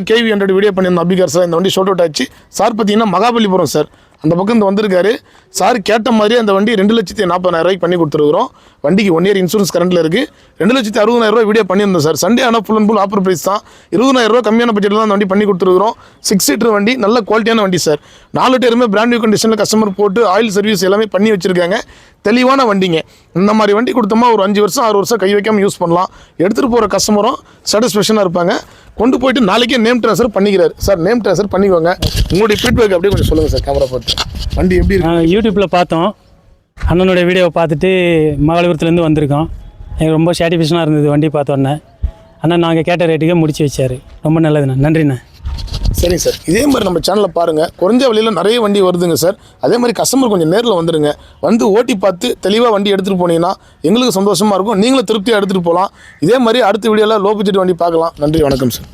KV 100 video பண்ணியிருந்தோம் அபிகார் sir. இந்த வண்டி ஷோட் அவுட் ஆச்சு சார். பார்த்தீங்கன்னா மகாபலிபுரம் சார் அந்த பக்கம் இந்த வந்திருக்காரு சார். கேட்ட மாதிரி அந்த வண்டி 2,40,000 பண்ணி கொடுத்துருக்குறோம். வண்டிக்கு 1 இயர் இன்சூரன்ஸ் கரண்ட்டில் இருக்குது. 2,60,000 வீடியோ பண்ணியிருந்தோம் சார். சண்டே ஆனால் full and full offer price தான். 20,000 கம்மியான பட்ஜெட்டில் தான் அந்த வண்டி பண்ணி கொடுத்துருக்குறோம். 6 சீட்டர் வண்டி, நல்ல குவாலிட்டியான வண்டி சார். 4 டயருமே பிராண்ட் நியூ கண்டிஷனில் கஸ்டமர் போட்டு ஆயில் சர்வீஸ் எல்லாமே பண்ணி வச்சுருக்காங்க. தெளிவான வண்டிங்க. இந்த மாதிரி வண்டி கொடுத்தோமா ஒரு 5 வருஷம் 6 வருஷம் கை வைக்காமல் யூஸ் பண்ணலாம். எடுத்துகிட்டு போகிற கஸ்டமரும் சாட்டிஸ்ஃபேக்ஷனாக இருப்பாங்க. கொண்டு போயிட்டு நாளைக்கே நேம் ட்ரான்ஸ்ஃபர் பண்ணிக்கிறாரு சார். நேம் ட்ரான்ஸ்ஃபர் பண்ணிக்கோங்க. உங்களுடைய ஃபீட்பேக் அப்படியே கொஞ்சம் சொல்லுங்கள் சார். கேமரா பார்த்து வண்டி எப்படி இருக்கு? யூடியூப்பில் பார்த்தோம், அண்ணனுடைய வீடியோவை பார்த்துட்டு மகாபலிபுரத்துலேருந்து வந்திருக்கோம். எனக்கு ரொம்ப சாட்டிஸ்ஃபேக்ஷனாக இருந்தது வண்டி பார்த்தோன்னே. அண்ணன் நாங்கள் கேட்ட ரேட்டுக்கே முடிச்சு வச்சார். ரொம்ப நல்லதுண்ணா, நன்றிண்ணா. சரிங்க சார். இதே மாதிரி நம்ம சேனலில் பாருங்கள், குறைஞ்ச விலையில் நிறைய வண்டி வருதுங்க சார். அதே மாதிரி கஸ்டமர் கொஞ்சம் நேரில் வந்துடுங்க. வந்து ஓட்டி பார்த்து தெளிவாக வண்டி எடுத்துகிட்டு போனீங்கன்னா எங்களுக்கு சந்தோஷமாக இருக்கும். நீங்களும் திருப்தியாக எடுத்துகிட்டு போகலாம். இதே மாதிரி அடுத்த வீடியோவில் லோ பட்ஜெட் வண்டி பார்க்கலாம். நன்றி, வணக்கம் சார்.